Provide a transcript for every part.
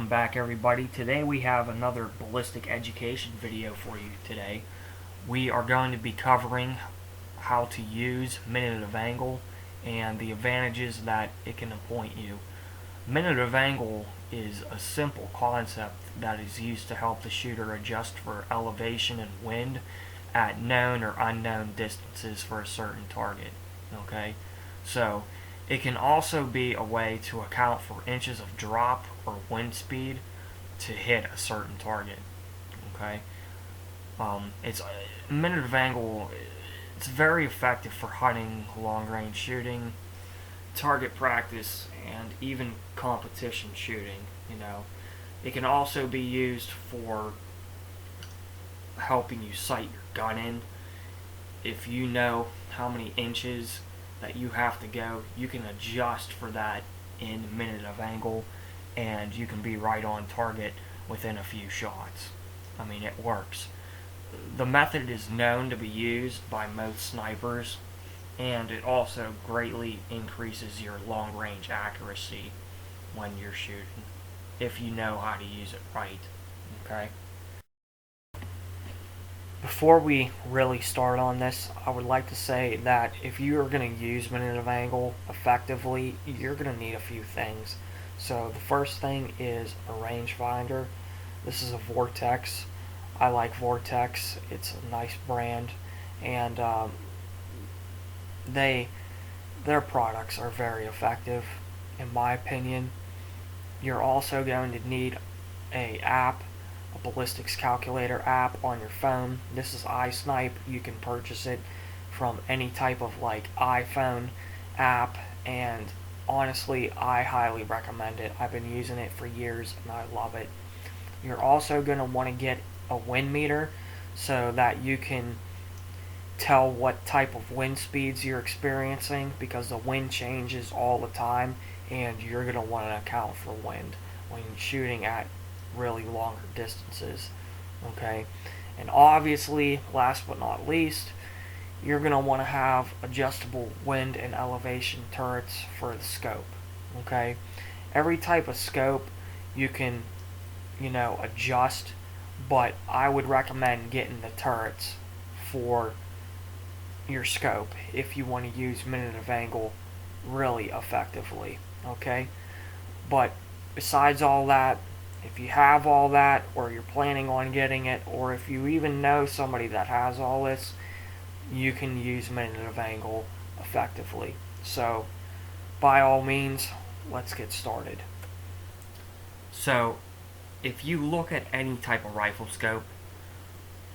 Welcome back, everybody. Today we have another ballistic education video for you today. We are going to be covering how to use minute of angle and the advantages that it can appoint you. Minute of angle is a simple concept that is used to help the shooter adjust for elevation and wind at known or unknown distances for a certain target. Okay, so it can also be a way to account for inches of drop or wind speed to hit a certain target. Okay, it's minute of angle. It's very effective for hunting, long-range shooting, target practice, and even competition shooting. It can also be used for helping you sight your gun in. If you know how many inches that you have to go, you can adjust for that in minute of angle, and you can be right on target within a few shots. I mean, it works. The method is known to be used by most snipers, and it also greatly increases your long range accuracy when you're shooting, if you know how to use it right. Okay? Before we really start on this, I would like to say that if you are going to use minute of angle effectively, you're going to need a few things. So the first thing is a rangefinder. This is a Vortex. I like Vortex. It's a nice brand, and their products are very effective, in my opinion. You're also going to need a ballistics calculator app on your phone. This is iSnipe. You can purchase it from any type of iPhone app, and honestly, I highly recommend it. I've been using it for years and I love it. You're also going to want to get a wind meter so that you can tell what type of wind speeds you're experiencing, because the wind changes all the time and you're going to want to account for wind when shooting at really longer distances. Okay, and obviously, last but not least, you're going to want to have adjustable wind and elevation turrets for the scope. Okay, every type of scope you can adjust, but I would recommend getting the turrets for your scope if you want to use minute of angle really effectively. Okay, but besides all that, if you have all that, or you're planning on getting it, or if you even know somebody that has all this, you can use minute of angle effectively. So by all means, let's get started. So if you look at any type of rifle scope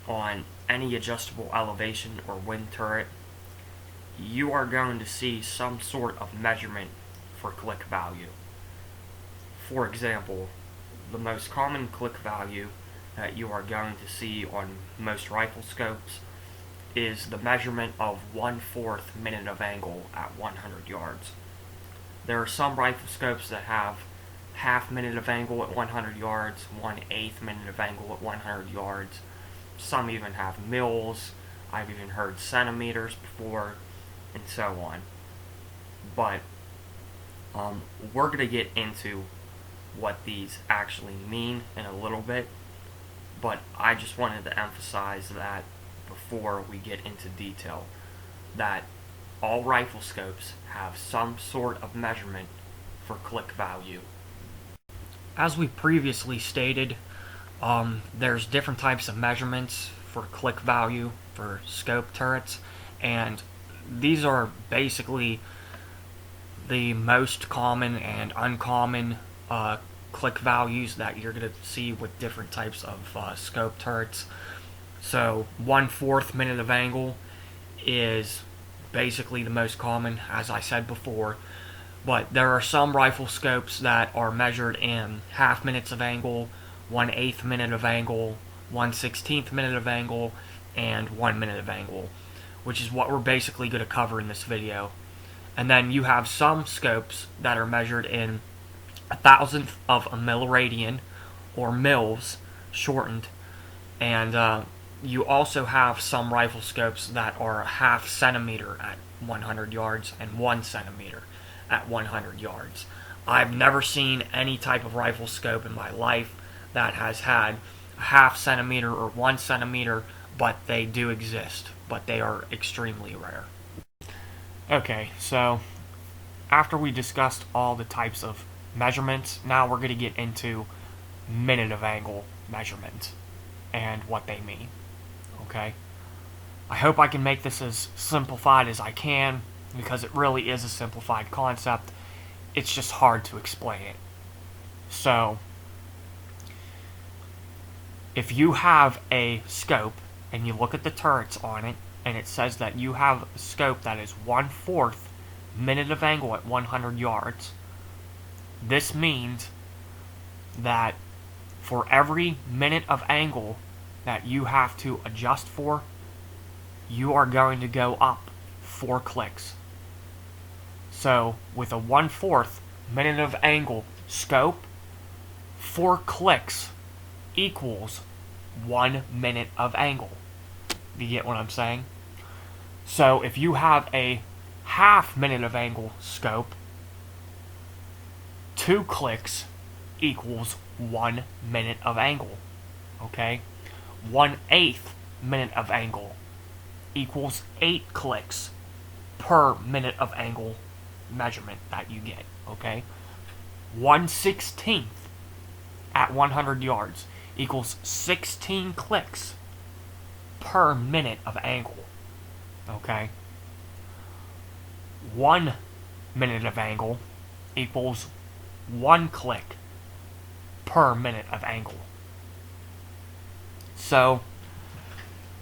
on any adjustable elevation or wind turret, you are going to see some sort of measurement for click value. For example, the most common click value that you are going to see on most rifle scopes is the measurement of 1/4 minute of angle at 100 yards. There are some rifle scopes that have half minute of angle at 100 yards, 1/8 minute of angle at 100 yards. Some even have mils. I've even heard centimeters before, and so on. But we're going to get into what these actually mean in a little bit, but I just wanted to emphasize that before we get into detail, that all rifle scopes have some sort of measurement for click value. As we previously stated, there's different types of measurements for click value for scope turrets, and these are basically the most common and uncommon click values that you're going to see with different types of scope turrets. So 1/4 minute of angle is basically the most common, as I said before, but there are some rifle scopes that are measured in half minutes of angle, 1/8 minute of angle, 1/16 minute of angle, and 1 minute of angle, which is what we're basically going to cover in this video. And then you have some scopes that are measured in 1,000th of a milliradian, or mils shortened, and you also have some rifle scopes that are a half centimeter at 100 yards and 1 centimeter at 100 yards. I've never seen any type of rifle scope in my life that has had a half centimeter or 1 centimeter, but they do exist, but they are extremely rare. Okay, so after we discussed all the types of measurements, now we're going to get into minute of angle measurements and what they mean. Okay? I hope I can make this as simplified as I can, because it really is a simplified concept. It's just hard to explain it. So, if you have a scope and you look at the turrets on it, and it says that you have a scope that is 1/4 minute of angle at 100 yards, this means that for every minute of angle that you have to adjust for, you are going to go up 4 clicks. So with a 1/4 minute of angle scope, 4 clicks equals 1 minute of angle. Do you get what I'm saying? So if you have a half minute of angle scope, 2 clicks equals 1 minute of angle. Okay? 1/8 minute of angle equals 8 clicks per minute of angle measurement that you get. Okay? 1/16 at 100 yards equals 16 clicks per minute of angle. Okay? 1 minute of angle equals 1 click per minute of angle. So,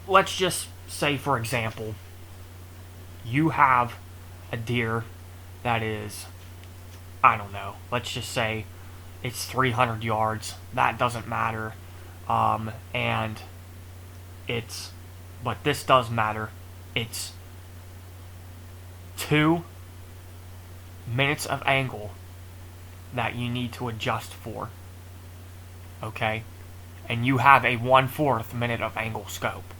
let's just say, for example, you have a deer that is, I don't know, let's just say it's 300 yards. That doesn't matter. And it's, but this does matter. It's 2 minutes of angle that you need to adjust for. Okay? And you have a 1/4 minute of angle scope.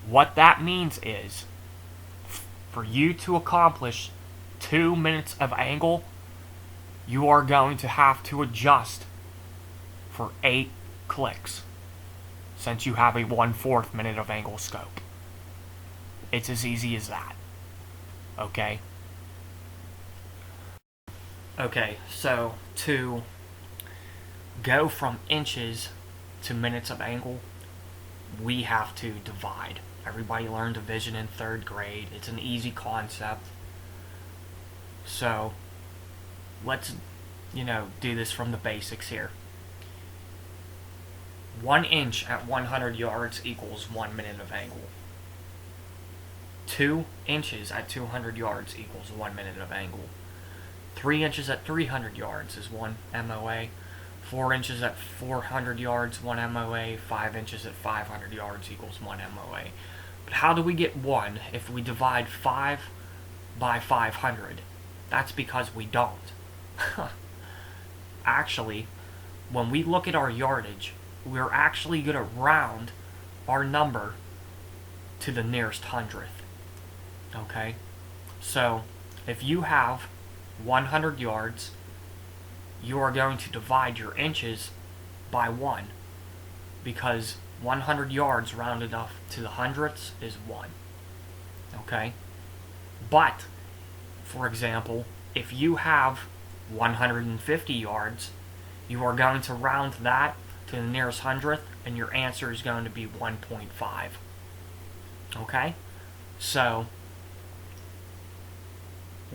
What that means is, for you to accomplish 2 minutes of angle, you are going to have to adjust for 8 clicks, since you have a 1/4 minute of angle scope. It's as easy as that. Okay? Okay, so to go from inches to minutes of angle, we have to divide. Everybody learned division in 3rd grade. It's an easy concept. So, let's, do this from the basics here. 1 inch at 100 yards equals 1 minute of angle. 2 inches at 200 yards equals 1 minute of angle. 3 inches at 300 yards is 1 MOA. 4 inches at 400 yards, 1 MOA. 5 inches at 500 yards equals 1 MOA. But how do we get 1 if we divide 5 by 500? That's because we don't. Actually, when we look at our yardage, we're actually going to round our number to the nearest hundredth. Okay? So, if you have 100 yards, you are going to divide your inches by 1, because 100 yards rounded up to the hundredths is 1. Okay? But, for example, if you have 150 yards, you are going to round that to the nearest hundredth, and your answer is going to be 1.5. Okay? So,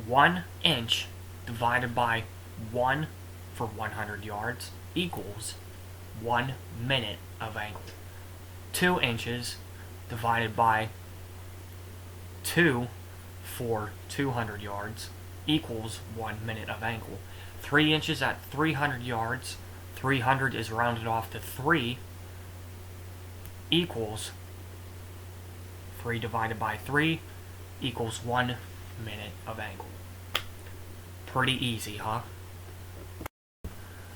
1 inch divided by 1 for 100 yards equals 1 minute of angle. 2 inches divided by 2 for 200 yards equals 1 minute of angle. 3 inches at 300 yards, 300 is rounded off to 3, equals 3 divided by 3 equals 1 minute of angle. Pretty easy, huh?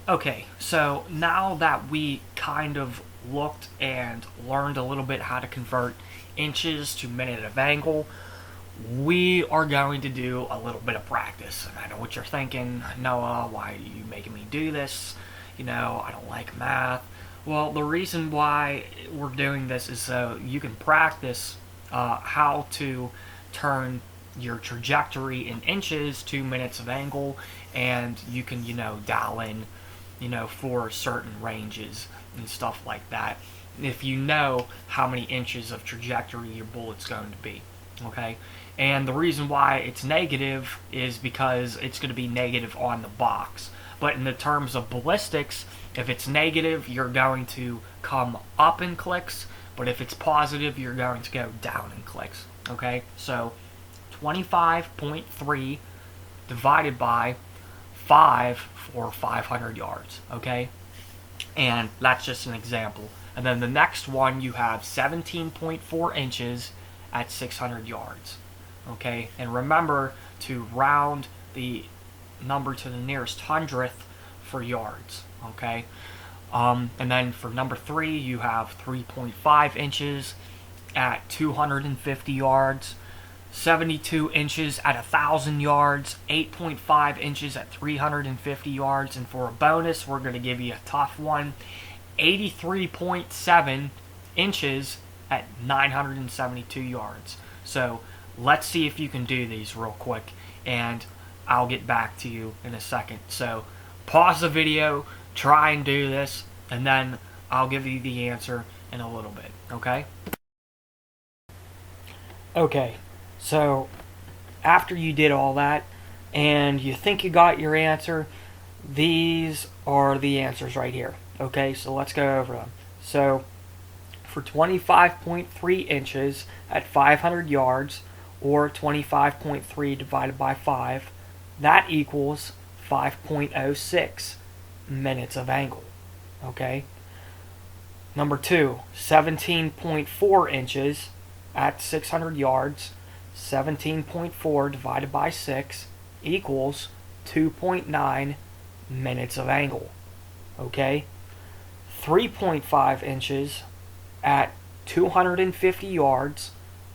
Okay, so now that we kind of looked and learned a little bit how to convert inches to minute of angle, we are going to do a little bit of practice. And I know what you're thinking, Noah, why are you making me do this? I don't like math. Well, the reason why we're doing this is so you can practice how to turn your trajectory in inches to minutes of angle, and you can, dial in, for certain ranges and stuff like that, if you know how many inches of trajectory your bullet's going to be. Okay? And the reason why it's negative is because it's going to be negative on the box. But in the terms of ballistics, if it's negative, you're going to come up in clicks, but if it's positive, you're going to go down in clicks. Okay? So 25.3 divided by 5 for 500 yards. Okay? And that's just an example. And then the next one, you have 17.4 inches at 600 yards. Okay, and remember to round the number to the nearest hundredth for yards. Okay, and then for number 3, you have 3.5 inches at 250 yards, 72 inches at 1,000 yards, 8.5 inches at 350 yards, and for a bonus, we're going to give you a tough one, 83.7 inches at 972 yards. So let's see if you can do these real quick, and I'll get back to you in a second. So pause the video, try and do this, and then I'll give you the answer in a little bit, okay? Okay, so after you did all that, and you think you got your answer, these are the answers right here. Okay, so let's go over them. So for 25.3 inches at 500 yards, or 25.3 divided by 5, that equals 5.06 minutes of angle. Okay? Number 2, 17.4 inches at 600 yards, 17.4 divided by 6 equals 2.9 minutes of angle. Okay? 3.5 inches at 250 yards,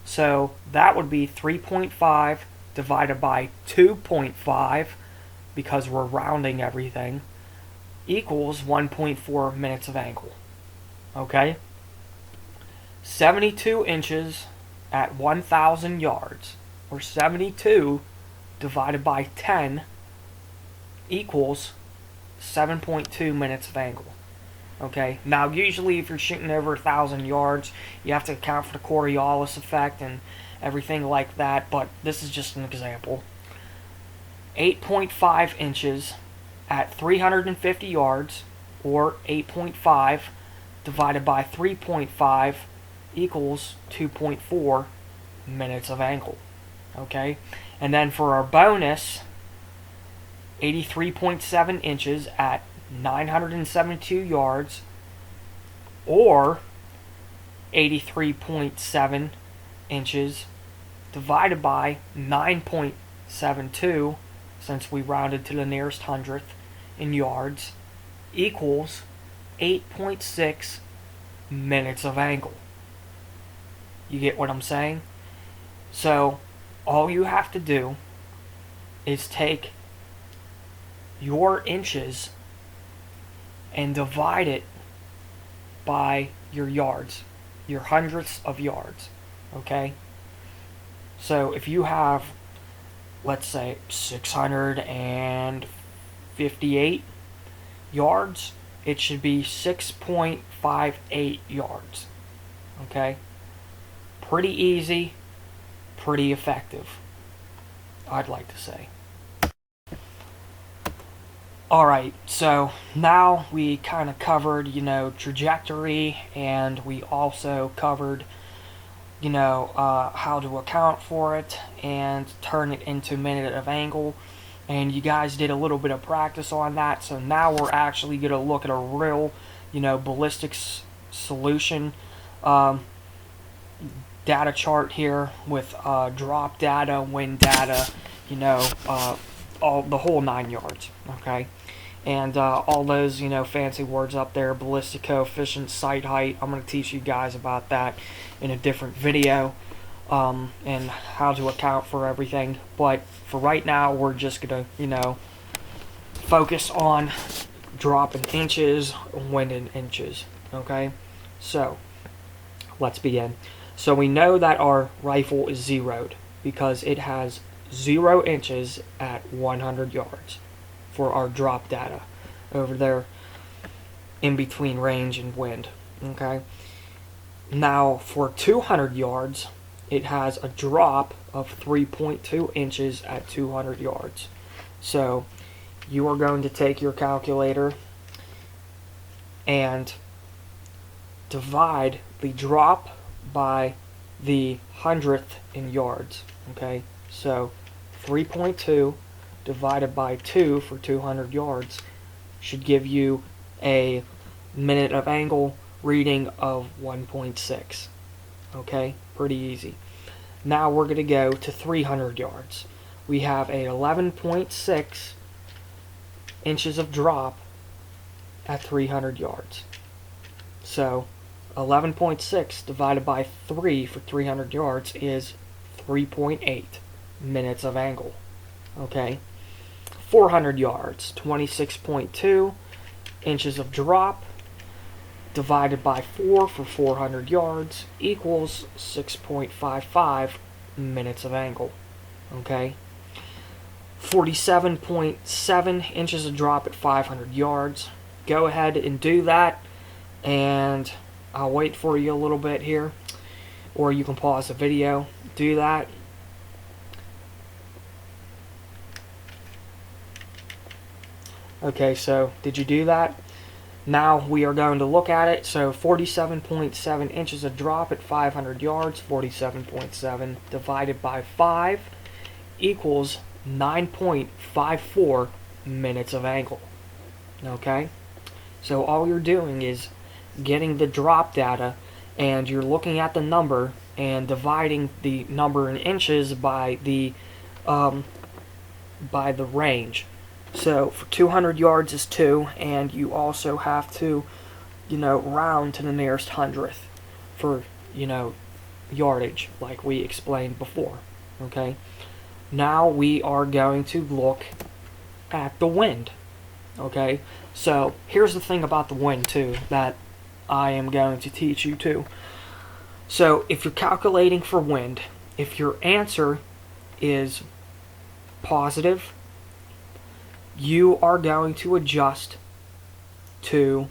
so that would be 3.5 divided by 2.5, because we're rounding everything, equals 1.4 minutes of angle. Okay? 72 inches at 1,000 yards, or 72 divided by 10, equals 7.2 minutes of angle. Okay, now usually if you're shooting over 1,000 yards, you have to account for the Coriolis effect and everything like that, but this is just an example. 8.5 inches at 350 yards, or 8.5 divided by 3.5 equals 2.4 minutes of angle. Okay, and then for our bonus, 83.7 inches at 972 yards, or 83.7 inches divided by 9.72, since we rounded to the nearest hundredth in yards, equals 8.6 minutes of angle. You get what I'm saying? So all you have to do is take your inches and divide it by your yards, your hundredths of yards. Okay? So if you have, let's say, 658 yards, it should be 6.58 yards. Okay? Pretty easy, pretty effective, I'd like to say. Alright, so now we kind of covered, trajectory, and we also covered, how to account for it and turn it into minute of angle. And you guys did a little bit of practice on that, so now we're actually going to look at a real, ballistics solution data chart here with drop data, wind data, all the whole 9 yards, okay? And all those, fancy words up there, ballistic coefficient, sight height. I'm going to teach you guys about that in a different video. and how to account for everything. But for right now, we're just gonna, focus on drop in inches, wind in inches. Okay, so let's begin. So we know that our rifle is zeroed because it has 0 inches at 100 yards for our drop data over there in between range and wind. Okay. Now for 200 yards, it has a drop of 3.2 inches at 200 yards. So you are going to take your calculator and divide the drop by the hundredth in yards. Okay, so 3.2 divided by 2 for 200 yards should give you a minute of angle reading of 1.6. Okay, pretty easy. Now we're going to go to 300 yards. We have a 11.6 inches of drop at 300 yards. So 11.6 divided by 3 for 300 yards is 3.8 minutes of angle. Okay. 400 yards, 26.2 inches of drop divided by 4 for 400 yards equals 6.55 minutes of angle. Okay. 47.7 inches of drop at 500 yards. Go ahead and do that, and I'll wait for you a little bit here, or you can pause the video. Do that. Okay, so did you do that? Now we are going to look at it. So 47.7 inches of drop at 500 yards, 47.7 divided by 5 equals 9.54 minutes of angle. Okay? So all you're doing is getting the drop data, and you're looking at the number and dividing the number in inches by the range. So for 200 yards is 2, and you also have to, round to the nearest hundredth for, yardage, like we explained before. Okay? Now we are going to look at the wind. Okay? So here's the thing about the wind too that I am going to teach you too. So if you're calculating for wind, if your answer is positive, you are going to adjust to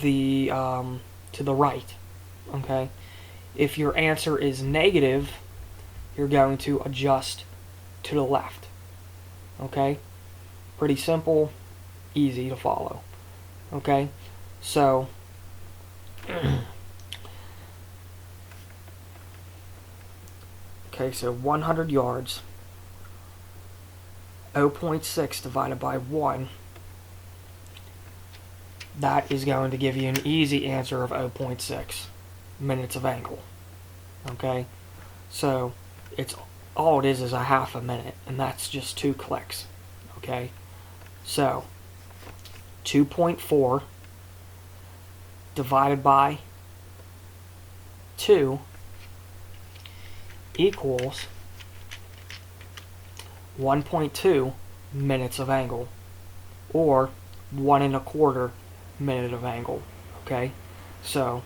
the right. Okay? If your answer is negative, you're going to adjust to the left. Okay? Pretty simple, easy to follow. Okay? So so 100 yards, 0.6 divided by 1, that is going to give you an easy answer of 0.6 minutes of angle. Okay? So all it is a half a minute, and that's just 2 clicks. Okay? So 2.4 divided by 2 equals 1.2 minutes of angle, or 1.25 minute of angle. Okay, so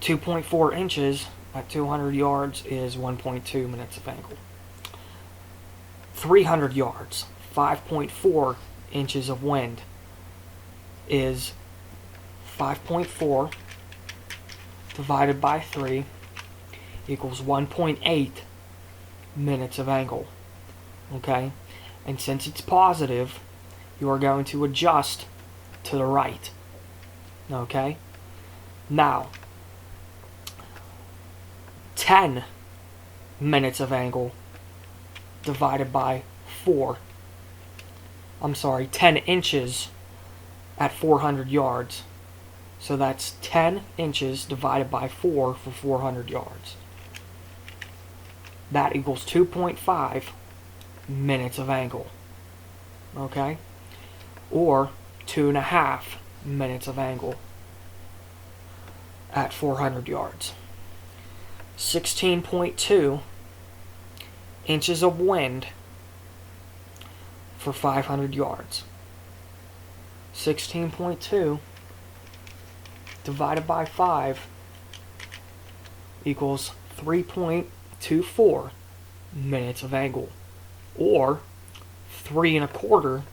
2.4 inches at 200 yards is 1.2 minutes of angle. 300 yards, 5.4 inches of wind is 5.4 divided by 3 equals 1.8 minutes of angle. Okay? And since it's positive, you are going to adjust to the right. Okay? Now, 10 minutes of angle divided by 4. 10 inches at 400 yards. So that's 10 inches divided by 4 for 400 yards. That equals 2.5 minutes of angle. Okay? Or 2.5 minutes of angle at 400 yards. 16.2 inches of wind for 500 yards. 16.2 divided by 5 equals 3.24 minutes of angle, or 3 1/4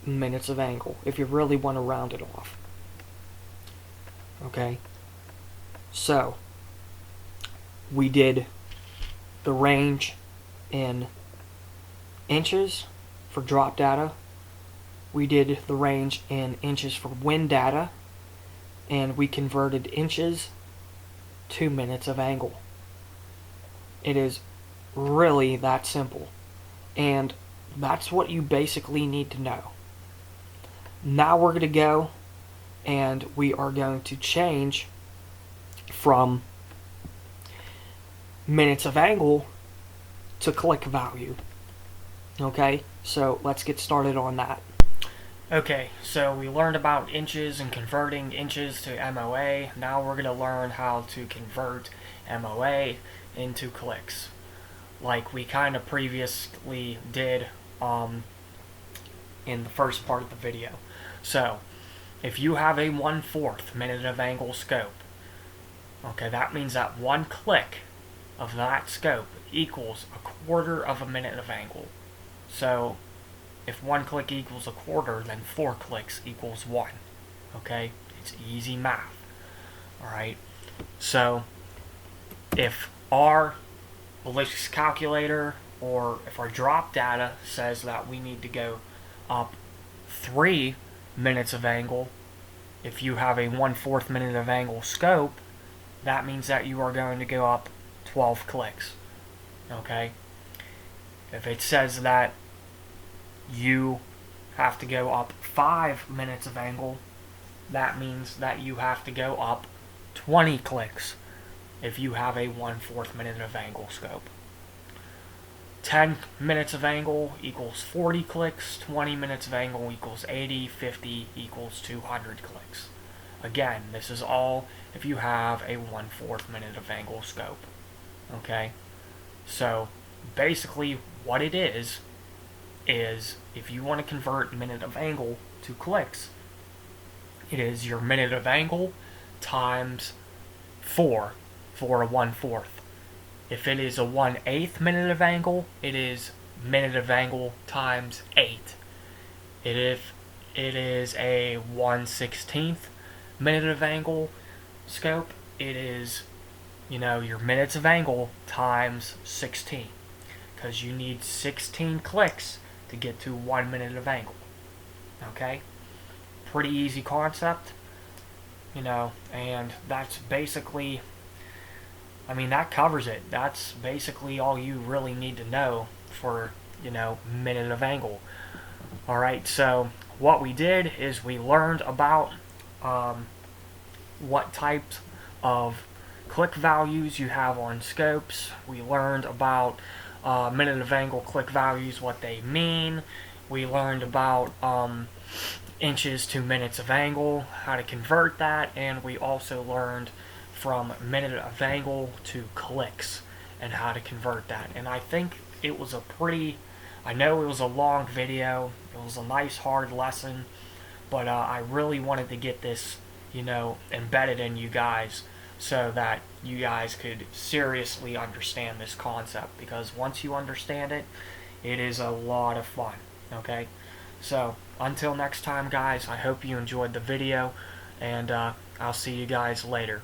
minutes of angle if you really want to round it off. Okay, so we did the range in inches for drop data, we did the range in inches for wind data, and we converted inches to minutes of angle. It is really that simple, and that's what you basically need to know. Now we're going to go and we are going to change from minutes of angle to click value. Okay, so let's get started on that. Okay, so we learned about inches and converting inches to MOA. Now we're going to learn how to convert MOA into clicks, like we kind of previously did in the first part of the video. So if you have a 1/4 minute of angle scope, okay, that means that 1 click of that scope equals 1/4 of a minute of angle. So if 1 click equals 1/4, then 4 clicks equals 1. Okay, it's easy math. Alright, so if our ballistics calculator or if our drop data says that we need to go up 3 minutes of angle, if you have a 1/4 minute of angle scope, that means that you are going to go up 12 clicks. Okay, if it says that you have to go up 5 minutes of angle, that means that you have to go up 20 clicks if you have a 1/4 minute of angle scope. 10 minutes of angle equals 40 clicks, 20 minutes of angle equals 80, 50 equals 200 clicks. Again, this is all if you have a 1/4 minute of angle scope. Okay, so basically what it is if you want to convert minute of angle to clicks, it is your minute of angle times 4 for a 1/4. If it is a 1/8 minute of angle, it is minute of angle times 8. If it is a 1/16 minute of angle scope, it is, your minutes of angle times 16, because you need 16 clicks to get to 1 minute of angle. Okay, pretty easy concept, and that's basically, that covers it. That's basically all you really need to know for, minute of angle. Alright, so what we did is we learned about what types of click values you have on scopes. We learned about minute of angle click values, what they mean. We learned about inches to minutes of angle, how to convert that, and we also learned from minute of angle to clicks and how to convert that. And I think it was I know it was a long video, it was a nice hard lesson, but I really wanted to get this, embedded in you guys so that you guys could seriously understand this concept, because once you understand it, it is a lot of fun. Okay, so until next time, guys, I hope you enjoyed the video, and I'll see you guys later.